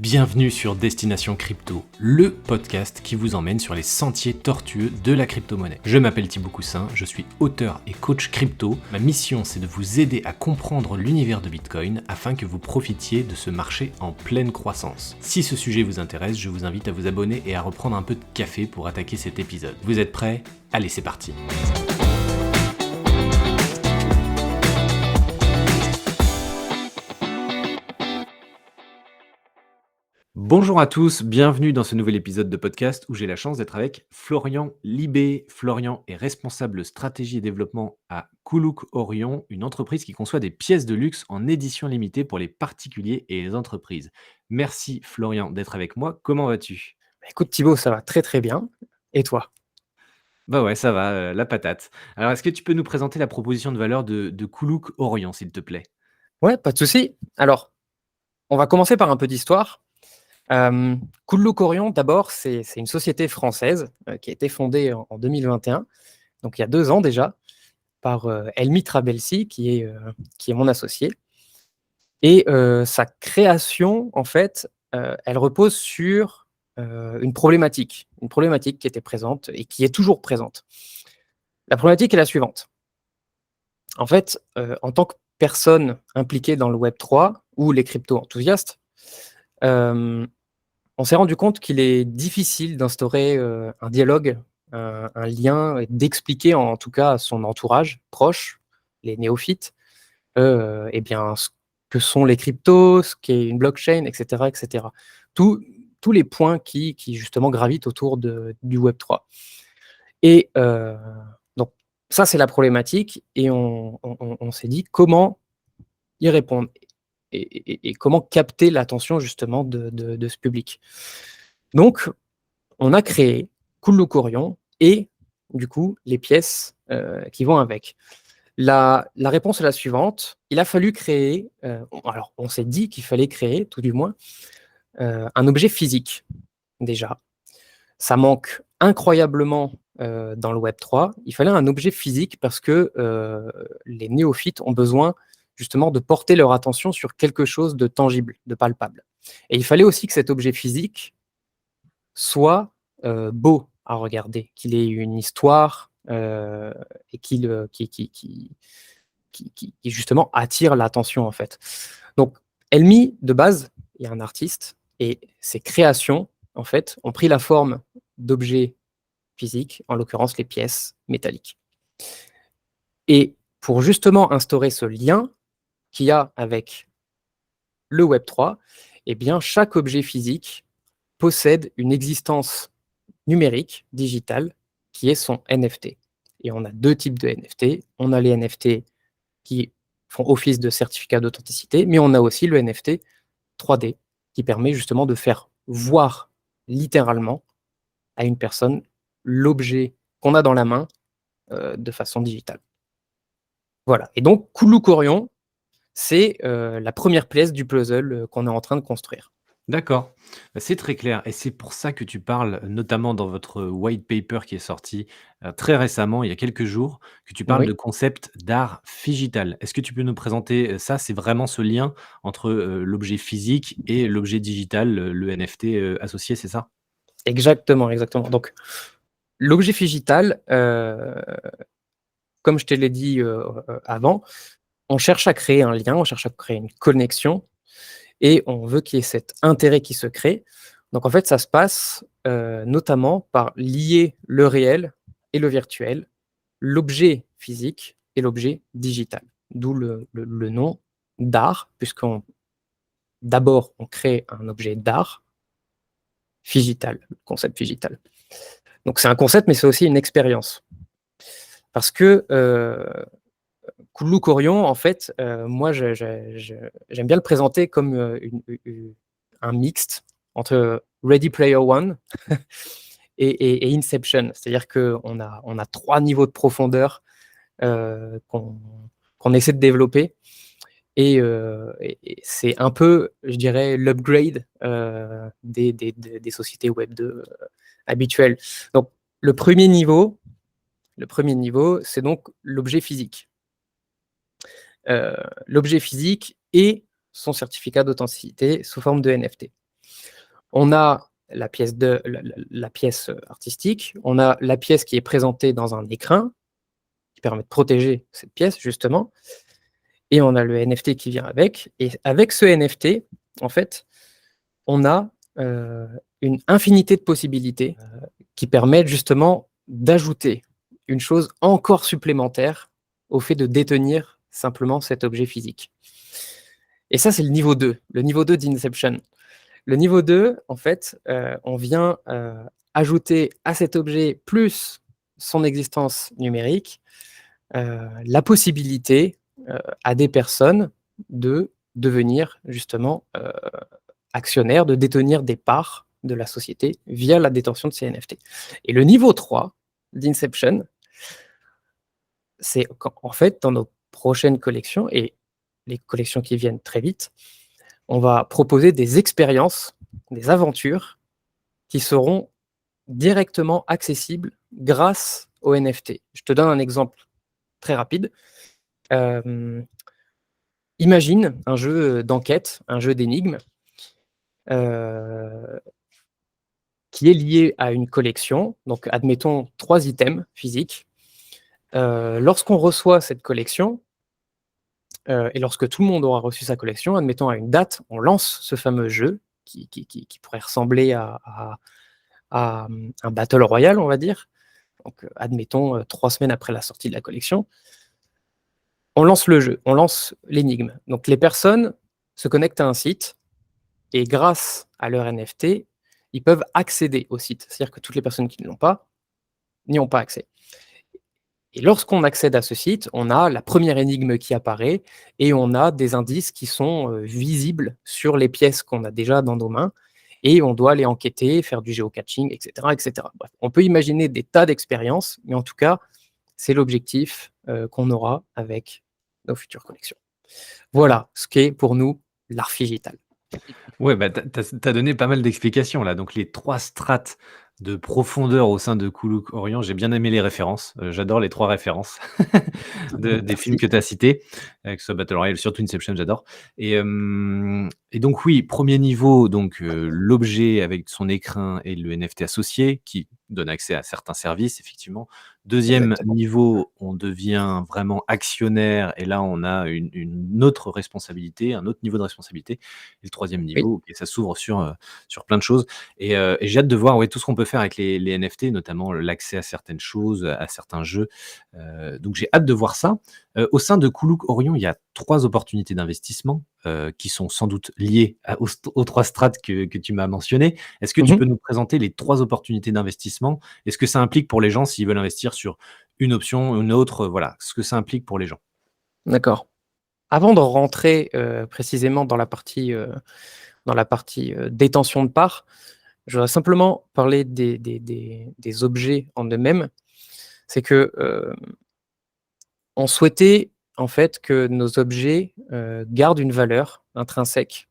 Bienvenue sur Destination Crypto, le podcast qui vous emmène sur les sentiers tortueux de la crypto-monnaie. Je m'appelle Thibaut Coussin, je suis auteur et coach crypto. Ma mission, c'est de vous aider à comprendre l'univers de Bitcoin afin que vous profitiez de ce marché en pleine croissance. Si ce sujet vous intéresse, je vous invite à vous abonner et à reprendre un peu de café pour attaquer cet épisode. Vous êtes prêts ? Allez, c'est parti. Bonjour à tous, bienvenue dans ce nouvel épisode de podcast où j'ai la chance d'être avec Florian Libé. Florian est responsable stratégie et développement à Koulouk Orion, une entreprise qui conçoit des pièces de luxe en édition limitée pour les particuliers et les entreprises. Merci Florian d'être avec moi, comment vas-tu ? Écoute Thibaut, ça va très très bien. Et toi? Bah ouais, ça va, la patate. Alors est-ce que tu peux nous présenter la proposition de valeur de Koulouk Orion, s'il te plaît ? Ouais, pas de souci. Alors, on va commencer par un peu d'histoire. Koulouk Orion, d'abord, c'est une société française qui a été fondée en 2021, donc il y a 2 ans déjà, par Helmi Trabelsi, qui est mon associé. Et sa création, en fait, elle repose sur une problématique qui était présente et qui est toujours présente. La problématique est la suivante. En fait, en tant que personne impliquée dans le Web3 ou les crypto-enthousiastes, on s'est rendu compte qu'il est difficile d'instaurer un dialogue, un lien, et d'expliquer en tout cas à son entourage proche, les néophytes, eh bien, ce que sont les cryptos, ce qu'est une blockchain, et cetera, et cetera. Tous les points qui justement gravitent autour du Web3. Et donc ça, c'est la problématique, et on s'est dit comment y répondre et comment capter l'attention justement de ce public. Donc, on a créé Koulouk Orion et du coup les pièces qui vont avec. La réponse est la suivante. Il a fallu créer, alors on s'est dit qu'il fallait créer, tout du moins, un objet physique déjà. Ça manque incroyablement dans le Web3. Il fallait un objet physique parce que les néophytes ont besoin justement de porter leur attention sur quelque chose de tangible, de palpable. Et il fallait aussi que cet objet physique soit beau à regarder, qu'il ait une histoire et qui justement attire l'attention en fait. Donc Helmi, de base, il y a un artiste et ses créations en fait ont pris la forme d'objets physiques, en l'occurrence les pièces métalliques. Et pour justement instaurer ce lien qu'il y a avec le Web3, eh bien chaque objet physique possède une existence numérique, digitale, qui est son NFT. Et on a 2 types de NFT. On a les NFT qui font office de certificat d'authenticité, mais on a aussi le NFT 3D qui permet justement de faire voir littéralement à une personne l'objet qu'on a dans la main de façon digitale. Voilà. Et donc, Koulouk Orion, c'est la première pièce du puzzle qu'on est en train de construire. D'accord, c'est très clair et c'est pour ça que tu parles, notamment dans votre white paper qui est sorti, très récemment, il y a quelques jours, que tu parles de Oui. concept d'art phygital. Est-ce que tu peux nous présenter, ça? C'est vraiment ce lien entre, l'objet physique et l'objet digital, le NFT, associé, c'est ça? Exactement, exactement. Donc, l'objet phygital, comme je te l'ai dit avant, on cherche à créer un lien, on cherche à créer une connexion et on veut qu'il y ait cet intérêt qui se crée. Donc en fait, ça se passe notamment par lier le réel et le virtuel, l'objet physique et l'objet digital. D'où le nom d'art, puisqu'on d'abord on crée un objet d'art phygital, le concept phygital. Donc c'est un concept, mais c'est aussi une expérience. Parce que Koulouk Orion, en fait, moi, j'aime bien le présenter comme un mixte entre Ready Player One et Inception. C'est-à-dire qu'on a 3 niveaux de profondeur qu'on essaie de développer. Et c'est un peu, je dirais, l'upgrade des sociétés Web 2 habituelles. Donc, le premier niveau, c'est donc l'objet physique. L'objet physique et son certificat d'authenticité sous forme de NFT. On a la pièce artistique, on a la pièce qui est présentée dans un écrin, qui permet de protéger cette pièce, justement, et on a le NFT qui vient avec. Et avec ce NFT, en fait, on a une infinité de possibilités qui permettent justement d'ajouter une chose encore supplémentaire au fait de détenir simplement cet objet physique. Et ça, c'est le niveau 2 d'Inception. Le niveau 2, en fait, on vient ajouter à cet objet plus son existence numérique la possibilité à des personnes de devenir justement actionnaires, de détenir des parts de la société via la détention de ces NFT. Et le niveau 3 d'Inception, c'est en fait dans nos prochaines collections et les collections qui viennent très vite, on va proposer des expériences, des aventures qui seront directement accessibles grâce aux NFT. Je te donne un exemple très rapide. Imagine un jeu d'enquête, un jeu d'énigmes, qui est lié à une collection. Donc, admettons 3 items physiques. Lorsqu'on reçoit cette collection, et lorsque tout le monde aura reçu sa collection, admettons à une date, on lance ce fameux jeu qui pourrait ressembler à un battle royale, on va dire. Donc, admettons 3 semaines après la sortie de la collection. On lance le jeu, on lance l'énigme. Donc, les personnes se connectent à un site et grâce à leur NFT, ils peuvent accéder au site. C'est-à-dire que toutes les personnes qui ne l'ont pas n'y ont pas accès. Et lorsqu'on accède à ce site, on a la première énigme qui apparaît et on a des indices qui sont visibles sur les pièces qu'on a déjà dans nos mains et on doit les enquêter, faire du géocaching, etc., etc. Bref, on peut imaginer des tas d'expériences, mais en tout cas, c'est l'objectif qu'on aura avec nos futures collections. Voilà ce qu'est pour nous l'art digital. Ouais, bah, tu donné pas mal d'explications là. Donc les 3 strates de profondeur au sein de Kuluk Orient, j'ai bien aimé les références. J'adore les 3 références des films Merci. que tu as cités, que ce soit Battle Royale, surtout Inception, j'adore. Et donc oui, premier niveau, donc l'objet avec son écrin et le NFT associé qui donne accès à certains services, effectivement. Deuxième Exactement. niveau, on devient vraiment actionnaire et là, on a une autre responsabilité, un autre niveau de responsabilité. Et le troisième Oui. niveau, et ça s'ouvre sur plein de choses. Et j'ai hâte de voir, ouais, tout ce qu'on peut faire avec les NFT, notamment l'accès à certaines choses, à certains jeux. Donc j'ai hâte de voir ça. Au sein de Kuluk Orion, il y a 3 opportunités d'investissement qui sont sans doute liées aux 3 strates que tu m'as mentionnées. Est-ce que tu Mmh. peux nous présenter les 3 opportunités d'investissement? Et ce que ça implique pour les gens s'ils veulent investir sur une option, une autre, voilà, ce que ça implique pour les gens? D'accord. Avant de rentrer, précisément dans la partie, détention de parts, je voudrais simplement parler des objets en eux-mêmes. C'est que, on souhaitait en fait que nos objets, gardent une valeur intrinsèque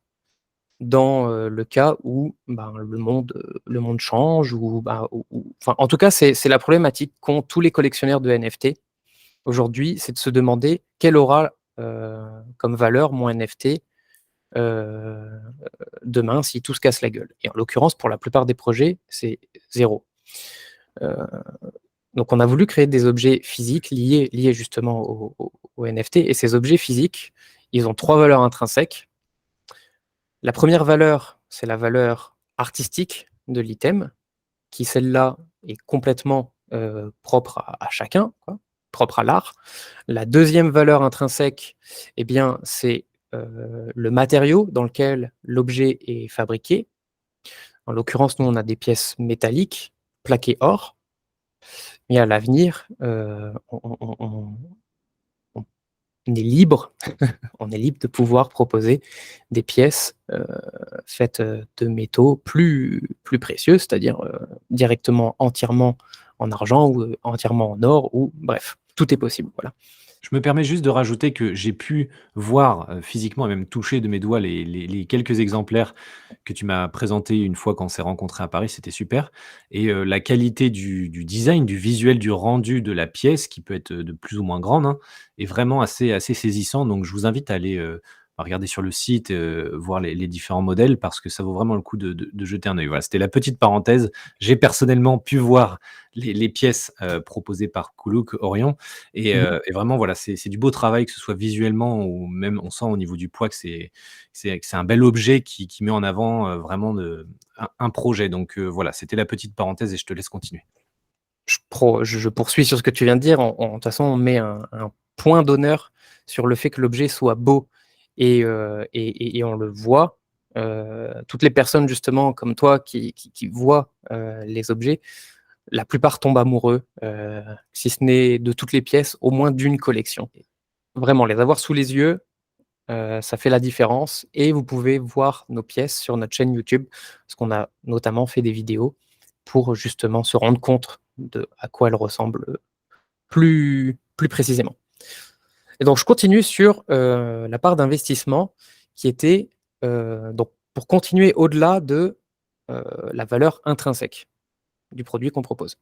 dans, le cas où, ben, le monde change ou, bah, ou enfin, en tout cas, c'est la problématique qu'ont tous les collectionneurs de NFT aujourd'hui, c'est de se demander quelle aura, comme valeur mon NFT, heu, demain si tout se casse la gueule. Et en l'occurrence, pour la plupart des projets, c'est 0. Heu, donc on a voulu créer des objets physiques liés justement au NFT et ces objets physiques, ils ont 3 valeurs intrinsèques. La première valeur, c'est la valeur artistique de l'item, qui celle-là est complètement, propre à chacun, quoi, propre à l'art. La deuxième valeur intrinsèque, eh bien, c'est, le matériau dans lequel l'objet est fabriqué. En l'occurrence, nous, on a des pièces métalliques plaquées or, mais à l'avenir, on est libre on est libre de pouvoir proposer des pièces, faites, de métaux plus précieux, c'est-à-dire, directement entièrement en argent ou, entièrement en or ou bref, tout est possible, voilà. Je me permets juste de rajouter que j'ai pu voir, physiquement et même toucher de mes doigts les quelques exemplaires que tu m'as présentés une fois qu'on s'est rencontrés à Paris, c'était super. Et la qualité du design, du visuel, du rendu de la pièce qui peut être, de plus ou moins grande, hein, est vraiment assez saisissant. Donc je vous invite à aller, regarder sur le site, voir les différents modèles parce que ça vaut vraiment le coup de jeter un œil. Voilà, c'était la petite parenthèse. J'ai personnellement pu voir les pièces, proposées par Kuluk Orion et vraiment voilà, c'est du beau travail, que ce soit visuellement ou même on sent au niveau du poids que c'est un bel objet qui met en avant, vraiment un projet. Donc voilà, c'était la petite parenthèse et je te laisse continuer. Je poursuis sur ce que tu viens de dire. De toute façon, on met un point d'honneur sur le fait que l'objet soit beau et on le voit. Toutes les personnes justement comme toi qui voient les objets, la plupart tombent amoureux, si ce n'est de toutes les pièces, au moins d'une collection. Vraiment, les avoir sous les yeux, ça fait la différence et vous pouvez voir nos pièces sur notre chaîne YouTube, parce qu'on a notamment fait des vidéos pour justement se rendre compte de à quoi elles ressemblent, plus précisément. Et donc je continue sur, la part d'investissement qui était, donc pour continuer au-delà de, la valeur intrinsèque du produit qu'on propose.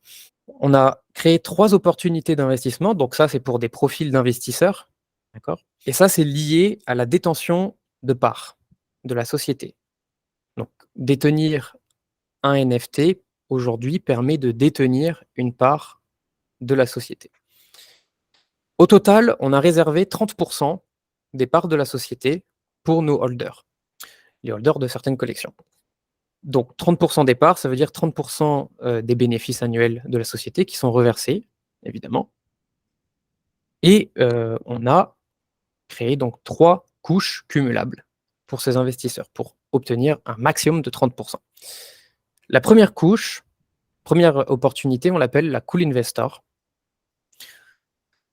On a créé 3 opportunités d'investissement, donc ça, c'est pour des profils d'investisseurs, d'accord? Et ça, c'est lié à la détention de parts de la société. Donc détenir un NFT, aujourd'hui, permet de détenir une part de la société. Au total, on a réservé 30 des parts de la société pour nos holders, les holders de certaines collections. Donc 30 des parts, ça veut dire 30 des bénéfices annuels de la société qui sont reversés, évidemment. Et on a créé donc 3 couches cumulables pour ces investisseurs, pour obtenir un maximum de 30 La première couche, première opportunité, on l'appelle la Cool Investor.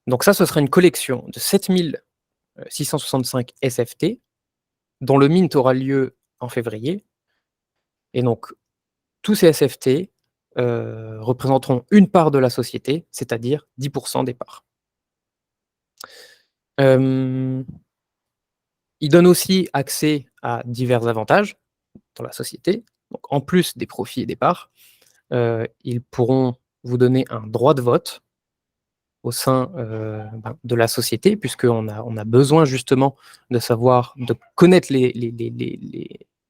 Donc ça, ce sera une collection de 7665 SFT, dont le mint aura lieu en février. Et donc, tous ces SFT représenteront une part de la société, c'est-à-dire 10 des parts. Il donne aussi accès à divers avantages dans la société. Donc, en plus des profits et des parts, ils pourront vous donner un droit de vote au sein de la société, puisqu'on a besoin justement de savoir, de connaître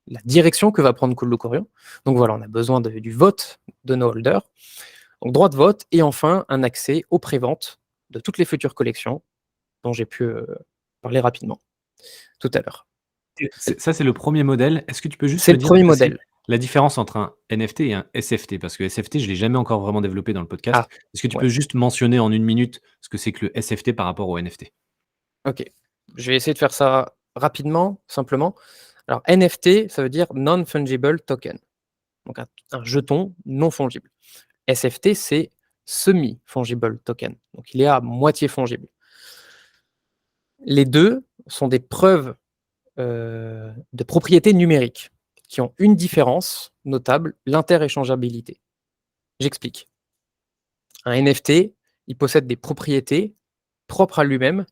la direction que va prendre Kuluk Orion. Donc voilà, on a besoin du vote de nos holders. Donc droit de vote et enfin un accès aux préventes de toutes les futures collections dont j'ai pu parler rapidement tout à l'heure. Ça, c'est le premier modèle. Est-ce que tu peux juste C'est me le dire premier aussi modèle. la différence entre un NFT et un SFT? Parce que SFT, je l'ai jamais encore vraiment développé dans le podcast. Ah, Est-ce que tu ouais, peux juste mentionner en une minute ce que c'est que le SFT par rapport au NFT? ok. Je vais essayer de faire ça rapidement, simplement. Alors NFT, ça veut dire non-fungible token, donc un jeton non fongible. SFT, c'est semi-fungible token, donc il est à moitié fongible. Les deux sont des preuves de propriété numérique qui ont une différence notable, l'interéchangeabilité. J'explique. Un NFT, il possède des propriétés propres à lui-même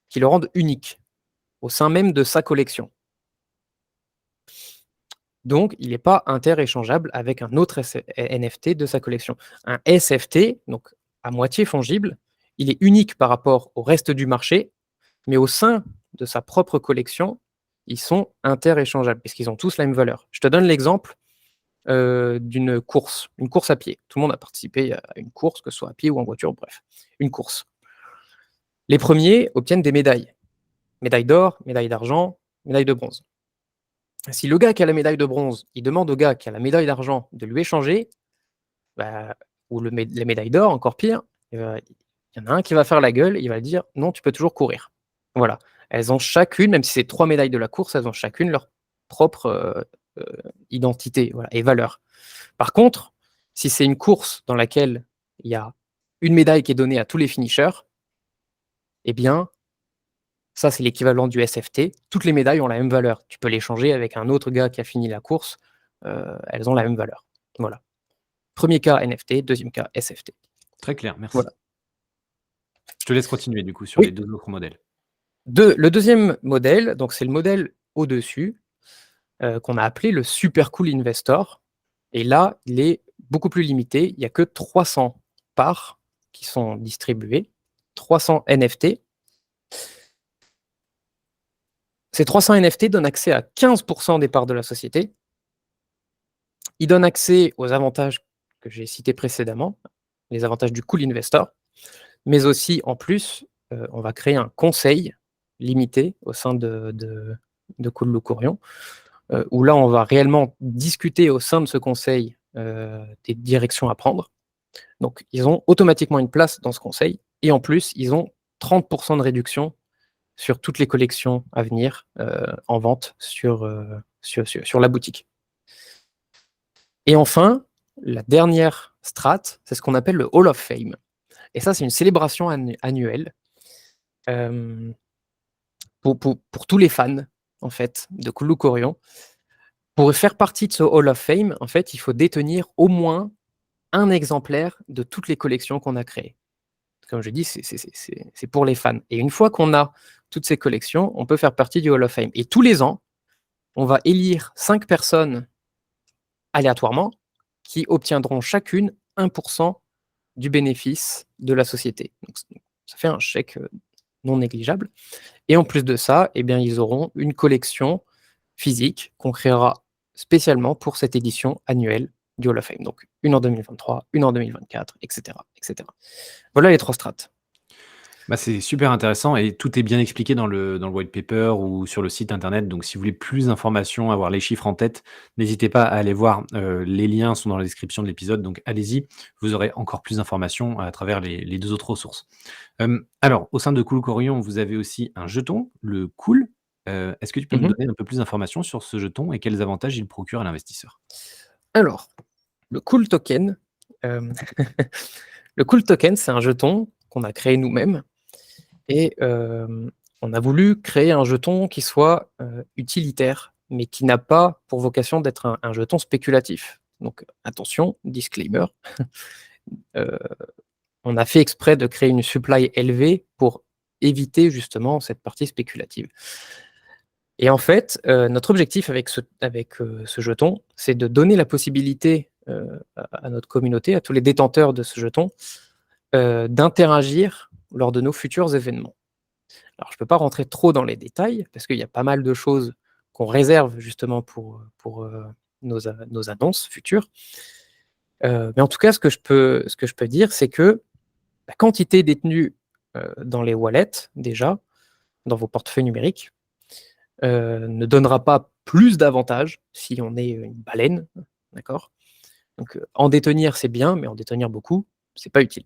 qui le rendent unique au sein même de sa collection. Donc, il n'est pas interéchangeable avec un autre NFT de sa collection. Un SFT, donc à moitié fongible, il est unique par rapport au reste du marché, mais au sein de sa propre collection, ils sont interéchangeables, puisqu'ils ont tous la même valeur. Je te donne l'exemple d'une course, une course à pied. Tout le monde a participé à une course, que ce soit à pied ou en voiture, bref, une course. Les premiers obtiennent des médailles. Médaille d'or, médaille d'argent, médaille de bronze. Si le gars qui a la médaille de bronze, il demande au gars qui a la médaille d'argent de lui échanger, bah, ou la médaille d'or, encore pire, il y en a un qui va faire la gueule, il va dire non, tu peux toujours courir. Voilà. Elles ont chacune, même si c'est 3 médailles de la course, elles ont chacune leur propre identité, voilà, et valeur. Par contre, si c'est une course dans laquelle il y a une médaille qui est donnée à tous les finishers, eh bien, ça, c'est l'équivalent du SFT. Toutes les médailles ont la même valeur. Tu peux l'échanger avec un autre gars qui a fini la course. Elles ont la même valeur. Voilà. Premier cas NFT, deuxième cas SFT. Très clair, merci. Voilà. Je te laisse continuer du coup sur les Oui. 2 autres modèles. Le deuxième modèle, donc c'est le modèle au-dessus, qu'on a appelé le Super Cool Investor. Et là, il est beaucoup plus limité. Il n'y a que 300 parts qui sont distribuées, 300 NFT. Ces 300 NFT donnent accès à 15% des parts de la société. Ils donnent accès aux avantages que j'ai cités précédemment, les avantages du Cool Investor, mais aussi, en plus, on va créer un conseil limité au sein de Cool Loukorion, où là, on va réellement discuter au sein de ce conseil des directions à prendre. Donc, ils ont automatiquement une place dans ce conseil, et en plus, ils ont 30% de réduction sur toutes les collections à venir en vente sur la boutique. Et enfin, la dernière strate, c'est ce qu'on appelle le Hall of Fame. Et ça, c'est une célébration annuelle pour tous les fans, en fait, de Cool Loukorion. Pour faire partie de ce Hall of Fame, en fait, il faut détenir au moins un exemplaire de toutes les collections qu'on a créées. Comme je dis, c'est pour les fans. Et une fois qu'on a toutes ces collections, on peut faire partie du Hall of Fame. Et tous les ans, on va élire 5 personnes aléatoirement qui obtiendront chacune 1% du bénéfice de la société. Donc, ça fait un chèque non négligeable. Et en plus de ça, eh bien, ils auront une collection physique qu'on créera spécialement pour cette édition annuelle du Hall of Fame. Donc, une en 2023, une en 2024, etc. etc. Voilà les 3 strates. Bah, c'est super intéressant et tout est bien expliqué dans le white paper ou sur le site internet. Donc, si vous voulez plus d'informations, avoir les chiffres en tête, n'hésitez pas à aller voir. Les liens sont dans la description de l'épisode, donc allez-y. Vous aurez encore plus d'informations à travers les 2 autres ressources. Alors, au sein de Cool Corion, vous avez aussi un jeton, le Cool. Est-ce que tu peux me Mmh. donner un peu plus d'informations sur ce jeton et quels avantages il procure à l'investisseur? Alors, le Cool Token, hem, le Cool Token, c'est un jeton qu'on a créé nous-mêmes et on a voulu créer un jeton qui soit, utilitaire, mais qui n'a pas pour vocation d'être un jeton spéculatif. Donc attention, disclaimer, heu, on a fait exprès de créer une supply élevée pour éviter justement cette partie spéculative. Et en fait, notre objectif avec ce jeton, c'est de donner la possibilité, à notre communauté, à tous les détenteurs de ce jeton, d'interagir lors de nos futurs événements. Alors je peux pas rentrer trop dans les détails parce qu'il y a pas mal de choses qu'on réserve justement pour nos annonces futures. Mais en tout cas, ce que je peux dire, c'est que la quantité détenue, dans les wallets déjà, dans vos portefeuilles numériques, ne donnera pas plus d'avantages si on est une baleine, d'accord? Donc, en détenir, c'est bien, mais en détenir beaucoup, c'est pas utile.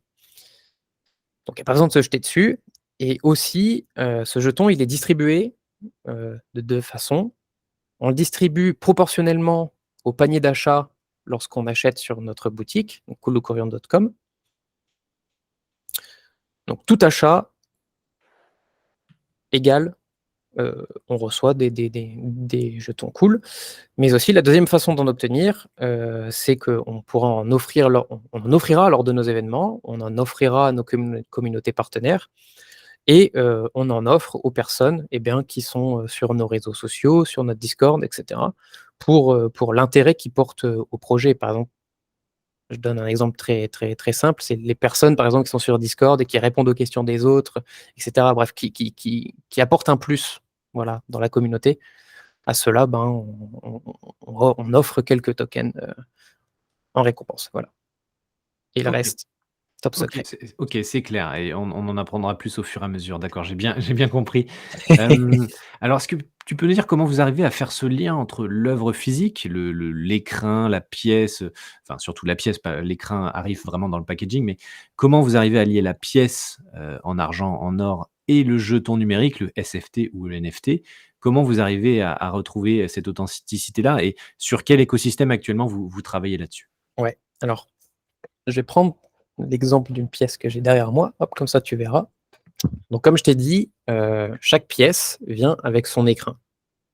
Donc il y a pas besoin de se jeter dessus et aussi, ce jeton, il est distribué, de 2 façons. On le distribue proportionnellement au panier d'achat lorsqu'on achète sur notre boutique, donc coolloukorion.com. Donc tout achat égale, on reçoit des jetons cool. Mais aussi la deuxième façon d'en obtenir, c'est qu'on pourra en offrir on en offrira lors de nos événements, on en offrira à nos communautés partenaires et on en offre aux personnes, eh bien, qui sont, sur nos réseaux sociaux, sur notre Discord et cetera, pour l'intérêt qu'ils portent, au projet. Par exemple, je donne un exemple très très très simple, c'est les personnes, par exemple, qui sont sur Discord et qui répondent aux questions des autres et cetera. Bref, qui apportent un plus, voilà, dans la communauté. À ceux-là, ben, on offre quelques tokens, en récompense, voilà. Et le OK. reste, top OK, secret. c'est clair et on en apprendra plus au fur et à mesure. D'accord, j'ai bien compris. Hem, alors est-ce que tu peux nous dire comment vous arrivez à faire ce lien entre l'œuvre physique, l'écrin, la pièce, enfin surtout la pièce, pas l'écrin arrive vraiment dans le packaging, mais comment vous arrivez à lier la pièce, en argent, en or et le jeton numérique, le SFT ou le NFT? Comment vous arrivez à retrouver cette authenticité-là et sur quel écosystème actuellement vous travaillez là-dessus? Ouais, alors, je vais prendre l'exemple d'une pièce que j'ai derrière moi, hop, comme ça tu verras. Donc comme je t'ai dit, chaque pièce vient avec son écrin,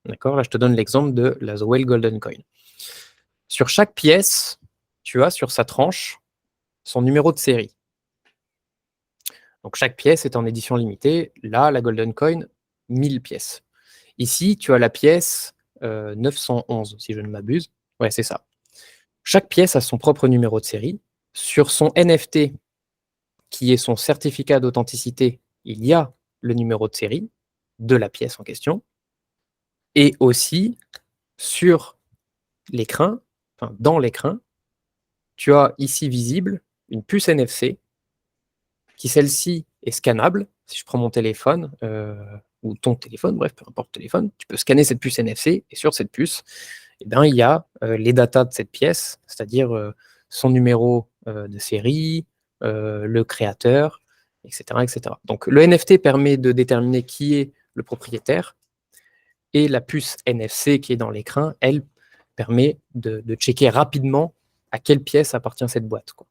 d'accord? Là, je te donne l'exemple de la The Whale Golden Coin. Sur chaque pièce, tu as sur sa tranche son numéro de série. Donc chaque pièce est en édition limitée. Là, la Golden Coin, 1000 pièces. Ici, tu as la pièce 911, si je ne m'abuse. Ouais, c'est ça. Chaque pièce a son propre numéro de série. Sur son NFT, qui est son certificat d'authenticité, il y a le numéro de série de la pièce en question. Et aussi, sur l'écran, enfin dans l'écran, tu as ici visible une puce NFC qui, celle-ci, est scannable. Si je prends mon téléphone, ou ton téléphone, bref, peu importe le téléphone, tu peux scanner cette puce NFC et sur cette puce, eh ben, il y a les datas de cette pièce, c'est-à-dire son numéro de série, le créateur, etc., etc. Donc le NFT permet de déterminer qui est le propriétaire et la puce NFC qui est dans l'écran, elle permet de checker rapidement à quelle pièce appartient cette boîte, quoi.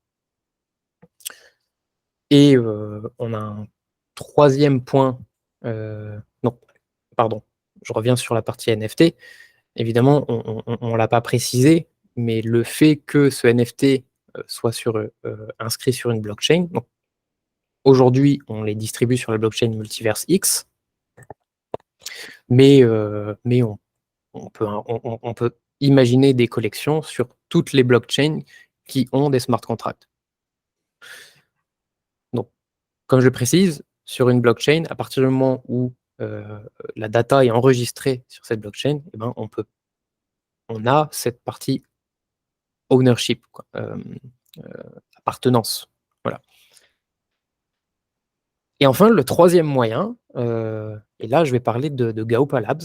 Et on a un troisième point. Non, pardon, je reviens sur la partie NFT. Évidemment, on ne l'a pas précisé, mais le fait que ce NFT soit inscrit sur une blockchain, donc aujourd'hui, on les distribue sur la blockchain Multiverse X, mais on peut imaginer des collections sur toutes les blockchains qui ont des smart contracts. Donc, comme je le précise, sur une blockchain, à partir du moment où la data est enregistrée sur cette blockchain, eh ben, on a cette partie ownership, quoi, appartenance. Voilà. Et enfin, le troisième moyen, et là, je vais parler de Gaopa Labs,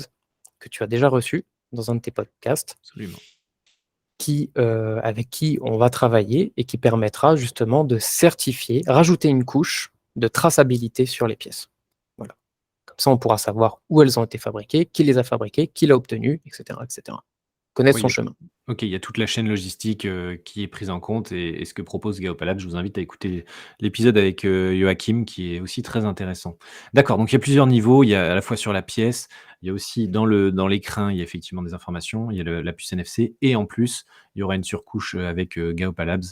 que tu as déjà reçu dans un de tes podcasts. Absolument. Avec qui on va travailler et qui permettra justement de certifier, rajouter une couche de traçabilité sur les pièces. Voilà. Comme ça, on pourra savoir où elles ont été fabriquées, qui les a fabriquées, qui l'a obtenu, etc., etc. Connaître Oui, son chemin. Ok, il y a toute la chaîne logistique qui est prise en compte et ce que propose Gaopalab. Je vous invite à écouter l'épisode avec Joachim qui est aussi très intéressant. D'accord, donc il y a plusieurs niveaux. Il y a à la fois sur la pièce, il y a aussi dans l'écran, il y a effectivement des informations, il y a la puce NFC et en plus, il y aura une surcouche avec Gaopalabs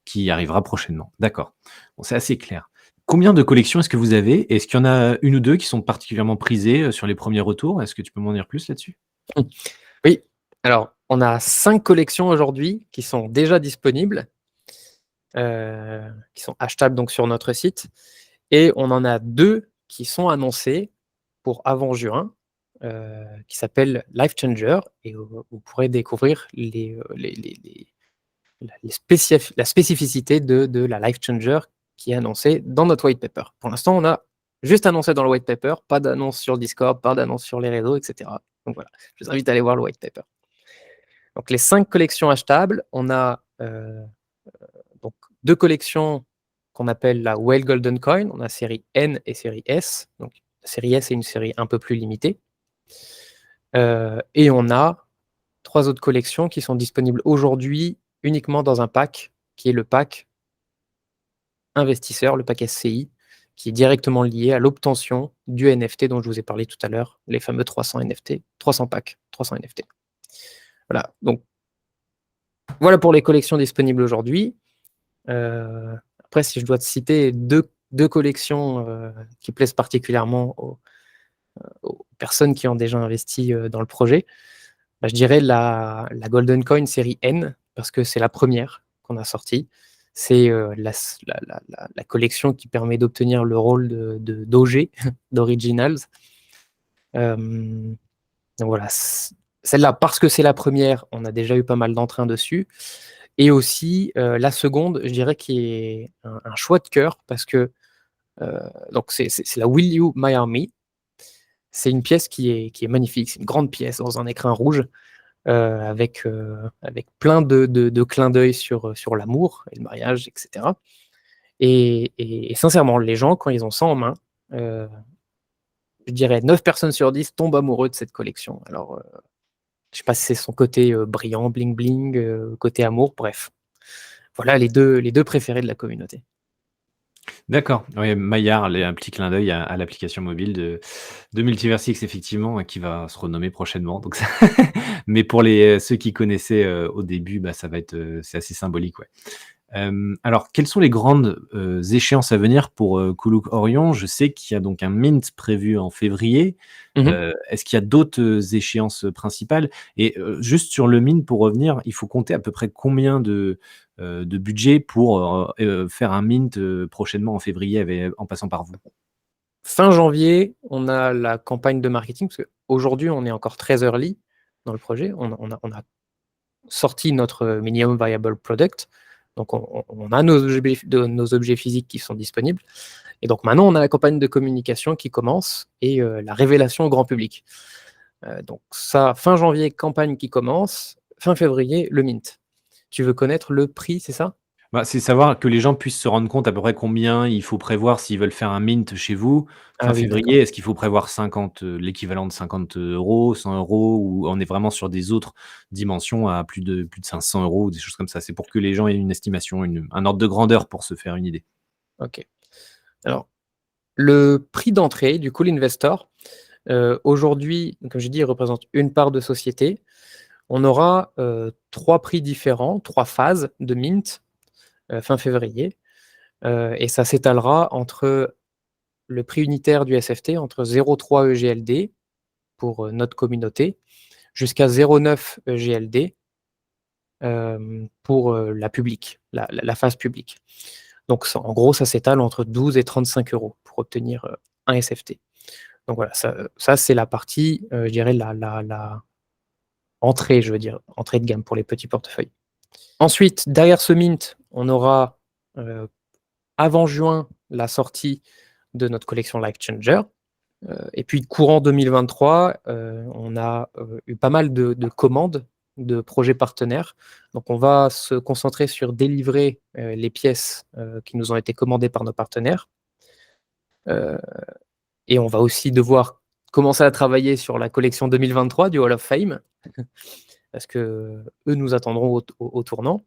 qui arrivera prochainement. D'accord, bon, c'est assez clair. Combien de collections est-ce que vous avez? Est-ce qu'il y en a une ou deux qui sont particulièrement prisées sur les premiers retours? Est-ce que tu peux m'en dire plus là-dessus? Oui, alors on a 5 collections aujourd'hui qui sont déjà disponibles, qui sont achetables donc sur notre site, et on en a 2 qui sont annoncées pour avant juin, qui s'appellent Life Changer, et vous pourrez découvrir la spécificité de la Life Changer qui est annoncée dans notre white paper. Pour l'instant, on a juste annoncé dans le white paper, pas d'annonce sur Discord, pas d'annonce sur les réseaux, etc. Donc voilà, je vous invite à aller voir le white paper. Donc les 5 collections achetables, on a donc 2 collections qu'on appelle la Whale Golden Coin, on a série N et série S. Donc la série S est une série un peu plus limitée. Et on a 3 autres collections qui sont disponibles aujourd'hui uniquement dans un pack, qui est le pack investisseur, le pack SCI, qui est directement lié à l'obtention du NFT dont je vous ai parlé tout à l'heure, les fameux 300 NFT, 300 packs, 300 NFT. Voilà, donc voilà pour les collections disponibles aujourd'hui. Après, si je dois te citer deux collections qui plaisent particulièrement aux personnes qui ont déjà investi dans le projet, bah, je dirais la Golden Coin série N, parce que c'est la première qu'on a sortie. C'est la collection qui permet d'obtenir le rôle d'OG, d'Originals. Donc voilà, celle-là, parce que c'est la première, on a déjà eu pas mal d'entrain dessus. Et aussi, la seconde, je dirais, qui est un choix de cœur, parce que donc c'est la Will You My Army. C'est une pièce qui est magnifique, c'est une grande pièce dans un écrin rouge, avec plein de clins d'œil sur l'amour et le mariage, etc. Et sincèrement, les gens, quand ils ont ça en main, je dirais 9 personnes sur 10 tombent amoureux de cette collection. Alors, je sais pas si c'est son côté brillant, bling bling, côté amour, bref. Voilà les deux préférés de la communauté. D'accord, ouais, Maillard, un petit clin d'œil à l'application mobile de Multiversix, effectivement, qui va se renommer prochainement. Donc mais pour ceux qui connaissaient au début, bah, ça va être, c'est assez symbolique, ouais. Alors, quelles sont les grandes échéances à venir pour Kuluk Orion? Je sais qu'il y a donc un mint prévu en février. Est-ce qu'il y a d'autres échéances principales? Et juste sur le mint, pour revenir, il faut compter à peu près combien de budget pour faire un mint prochainement en février en passant par vous? Fin janvier, on a la campagne de marketing, parce que aujourd'hui, on est encore très early dans le projet. On a sorti notre minimum viable product. Donc, on a nos objets physiques qui sont disponibles. Et donc, maintenant, on a la campagne de communication qui commence et la révélation au grand public. Donc, ça, fin janvier, campagne qui commence. Fin février, le mint. Tu veux connaître le prix, c'est ça? Bah, c'est savoir que les gens puissent se rendre compte à peu près combien il faut prévoir s'ils veulent faire un mint chez vous. Ah Fin oui, d'accord. février, est-ce qu'il faut prévoir 50, l'équivalent de 50 €, 100 €, ou on est vraiment sur des autres dimensions à plus de 500 € ou des choses comme ça? C'est pour que les gens aient une estimation, un ordre de grandeur pour se faire une idée. OK. Alors, le prix d'entrée du Cool Investor, aujourd'hui, comme j'ai dit, il représente une part de société. On aura 3 prix différents, 3 phases de mint, fin février, et ça s'étalera entre le prix unitaire du SFT, entre 0,3 EGLD pour, notre communauté, jusqu'à 0,9 EGLD, pour, la publique, la phase publique. Donc ça, en gros, ça s'étale entre 12 et 35 € pour obtenir, un SFT. Donc voilà, ça c'est la partie, je dirais la entrée, je veux dire, entrée de gamme pour les petits portefeuilles. Ensuite, derrière ce mint, on aura, heu, avant juin, la sortie de notre collection Life Changer, et puis courant 2023, on a, eu pas mal de commandes de projets partenaires. Donc on va se concentrer sur délivrer, les pièces, qui nous ont été commandées par nos partenaires. Heu et on va aussi devoir commencer à travailler sur la collection 2023 du Hall of Fame, parce qu'eux nous attendront au tournant.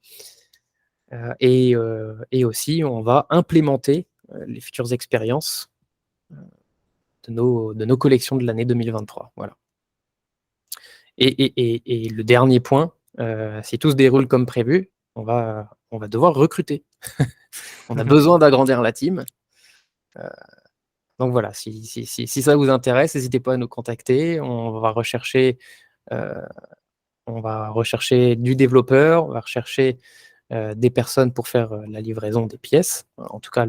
Et aussi on va implémenter, les futures expériences, heu, de nos collections de l'année 2023. Voilà. Et le dernier point, si tout se déroule comme prévu, on va devoir recruter. On a besoin d'agrandir la team, heu, donc voilà, si ça vous intéresse, n'hésitez pas à nous contacter. Heu, on va rechercher du développeur, on va rechercher, des personnes pour faire, la livraison des pièces, en tout cas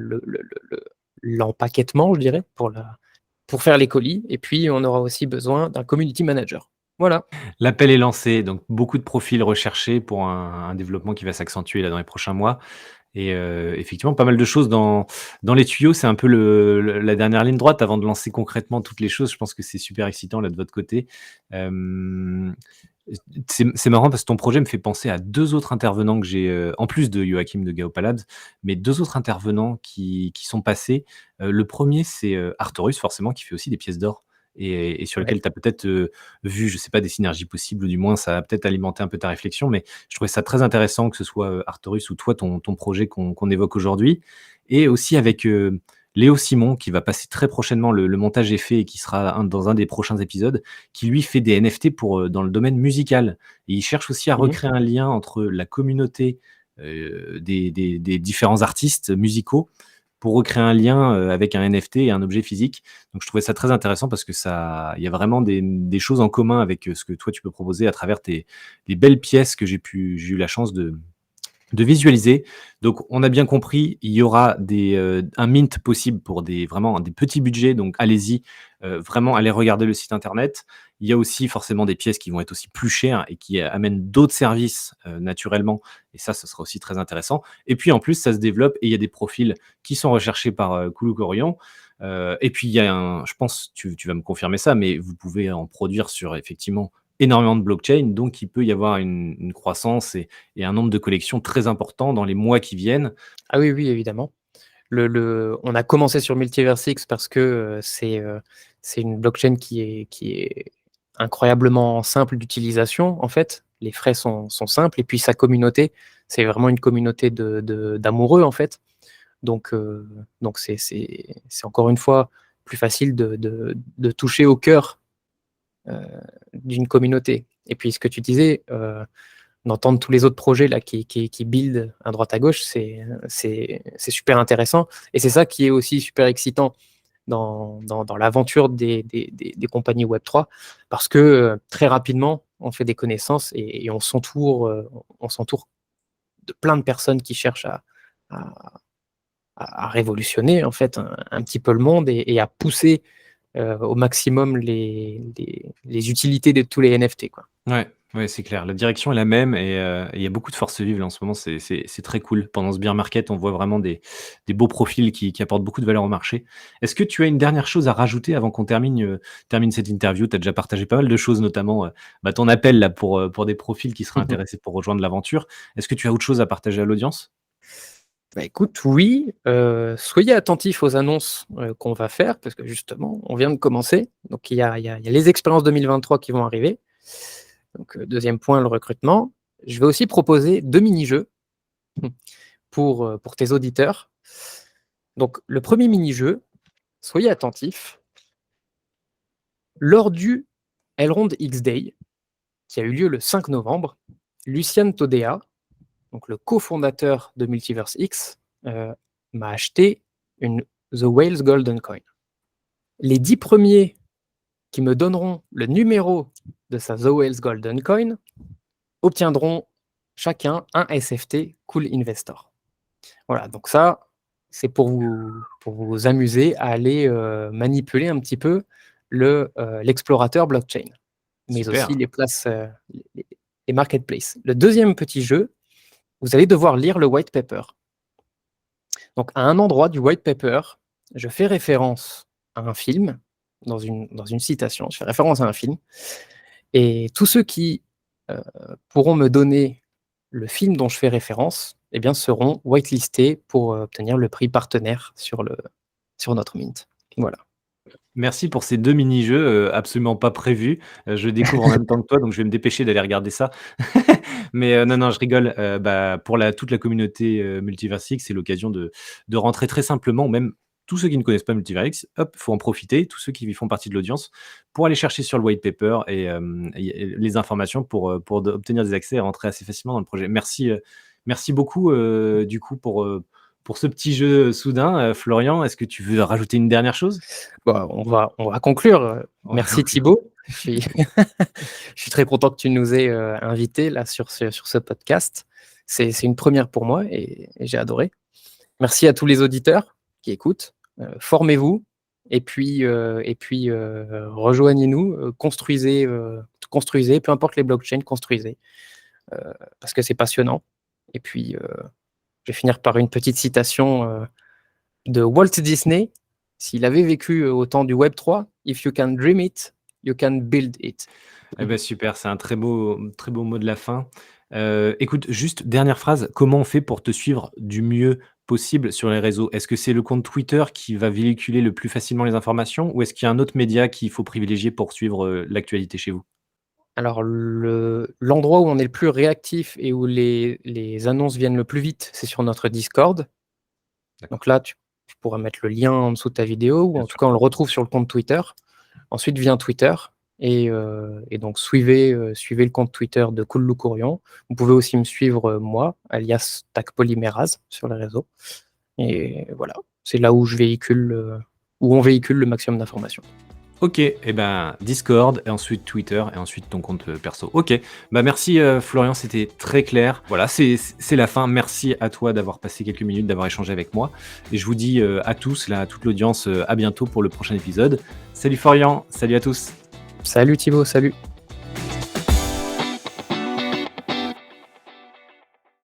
l'empaquetement, je dirais, pour faire les colis, et puis on aura aussi besoin d'un community manager. Voilà. L'appel est lancé, donc beaucoup de profils recherchés pour un développement qui va s'accentuer là dans les prochains mois. Et effectivement, pas mal de choses dans les tuyaux. C'est un peu la dernière ligne droite avant de lancer concrètement toutes les choses. Je pense que c'est super excitant là de votre côté. Hem, c'est marrant parce que ton projet me fait penser à 2 autres intervenants que j'ai, en plus de Joachim de Gaopalad, mais 2 autres intervenants qui sont passés. Le premier, c'est, Artorus forcément qui fait aussi des pièces d'or et sur Ouais. lequel tu as peut-être, vu, je sais pas, des synergies possibles, ou du moins ça a peut-être alimenté un peu ta réflexion, mais je trouvais ça très intéressant que ce soit, Artorus ou toi, ton projet qu'on évoque aujourd'hui, et aussi avec, Léo Simon qui va passer très prochainement. Le montage est fait et qui sera dans un des prochains épisodes, qui lui fait des NFT pour, dans le domaine musical, et il cherche aussi à Mmh mh. recréer un lien entre la communauté, des différents artistes musicaux, pour recréer un lien, avec un NFT et un objet physique. Donc je trouvais ça très intéressant parce que il y a vraiment des choses en commun avec, ce que toi tu peux proposer à travers les belles pièces que j'ai eu la chance de visualiser. Donc on a bien compris, il y aura un mint possible pour vraiment des petits budgets, donc allez-y, vraiment allez regarder le site internet. Il y a aussi forcément des pièces qui vont être aussi plus chères et qui amènent d'autres services, naturellement, et ça sera aussi très intéressant. Et puis en plus, ça se développe et il y a des profils qui sont recherchés par, Koulou Korian. Et puis il y a je pense, tu vas me confirmer ça, mais vous pouvez en produire sur effectivement énormément de blockchain, donc il peut y avoir une croissance et un nombre de collections très important dans les mois qui viennent. Ah oui, oui, évidemment. On a commencé sur Multiversix parce que, c'est une blockchain qui est incroyablement simple d'utilisation, en fait. Les frais sont simples, et puis sa communauté, c'est vraiment une communauté d'amoureux, en fait. Donc c'est encore une fois plus facile de toucher au cœur, heu, d'une communauté. Et puis ce que tu disais, d'entendre tous les autres projets là qui build à droite à gauche, c'est super intéressant, et c'est ça qui est aussi super excitant dans l'aventure des compagnies Web3, parce que, très rapidement, on fait des connaissances, et on s'entoure de plein de personnes qui cherchent à révolutionner en fait un petit peu le monde, et à pousser au maximum les utilités de tous les NFT, quoi. Ouais, c'est clair. La direction est la même et il y a beaucoup de forces vives là en ce moment, c'est très cool. Pendant ce bear market, on voit vraiment des beaux profils qui apportent beaucoup de valeur au marché. Est-ce que tu as une dernière chose à rajouter avant qu'on termine cette interview? Tu as déjà partagé pas mal de choses, notamment, ton appel là pour des profils qui seraient intéressés pour rejoindre l'aventure. Est-ce que tu as autre chose à partager à l'audience? Bah, écoute, oui, soyez attentifs aux annonces, qu'on va faire parce que justement, on vient de commencer. Donc il y a les expériences 2023 qui vont arriver. Donc, 2e point, le recrutement. Je vais aussi proposer 2 mini-jeux pour tes auditeurs. Donc le premier mini-jeu, soyez attentifs. Lors du Elrond X-Day, qui a eu lieu le 5 novembre, Lucian Todea, donc le cofondateur de Multiverse X, m'a acheté une The Whale's Golden Coin. Les 10 premiers qui me donneront le numéro de sa The Whale's Golden Coin obtiendront chacun un SFT Cool Investor. Voilà, donc ça, c'est pour vous amuser à aller manipuler un petit peu l'explorateur blockchain, mais Super. aussi les places, les marketplaces. Le 2e petit jeu, vous allez devoir lire le white paper. Donc, à un endroit du white paper, je fais référence à un film, dans une citation, je fais référence à un film, et tous ceux qui pourront me donner le film dont je fais référence, eh bien, seront whitelistés pour obtenir le prix partenaire sur notre mint. Voilà. Merci pour ces 2 mini-jeux, absolument pas prévus. Je découvre en même temps que toi, donc je vais me dépêcher d'aller regarder ça. Mais, non, je rigole, pour toute la communauté, Multiversix, c'est l'occasion de rentrer très simplement, ou même tous ceux qui ne connaissent pas Multiversix, hop, faut en profiter, tous ceux qui font partie de l'audience, pour aller chercher sur le white paper et les informations pour obtenir des accès et rentrer assez facilement dans le projet. Merci beaucoup, du coup pour ce petit jeu soudain. Florian, est-ce que tu veux rajouter une dernière chose? Bah, on va conclure. On va Merci conclure. Thibaut. Je suis je suis très content que tu nous aies, invités là sur ce podcast. C'est une première pour moi et j'ai adoré. Merci à tous les auditeurs qui écoutent. Formez-vous et puis, rejoignez-nous, construisez, peu importe les blockchains, construisez, parce que c'est passionnant. Et puis, je vais finir par une petite citation, de Walt Disney. S'il avait vécu au temps du Web 3, If you can dream it, you can build it. Eh ben super, c'est un très beau mot de la fin. Écoute, juste dernière phrase, comment on fait pour te suivre du mieux possible sur les réseaux? Est-ce que c'est le compte Twitter qui va véhiculer le plus facilement les informations ou est-ce qu'il y a un autre média qu'il faut privilégier pour suivre, l'actualité chez vous? Alors l'endroit où on est le plus réactif et où les annonces viennent le plus vite, c'est sur notre Discord. D'accord, Donc là, tu pourras mettre le lien en dessous de ta vidéo ou bien en tout sûr. cas, on le retrouve sur le compte Twitter. Ensuite vient Twitter et donc suivez le compte Twitter de Cool Lou Courion. Vous pouvez aussi me suivre, moi, alias Tac Polymérase sur les réseaux et voilà, c'est là où où on véhicule le maximum d'informations. OK, et ben Discord et ensuite Twitter et ensuite ton compte, perso. OK, merci, Florian, c'était très clair. Voilà, c'est la fin. Merci à toi d'avoir passé quelques minutes, d'avoir échangé avec moi et je vous dis, à tous, là, à toute l'audience, à bientôt pour le prochain épisode. Salut Florian, salut à tous. Salut Thibaut, salut.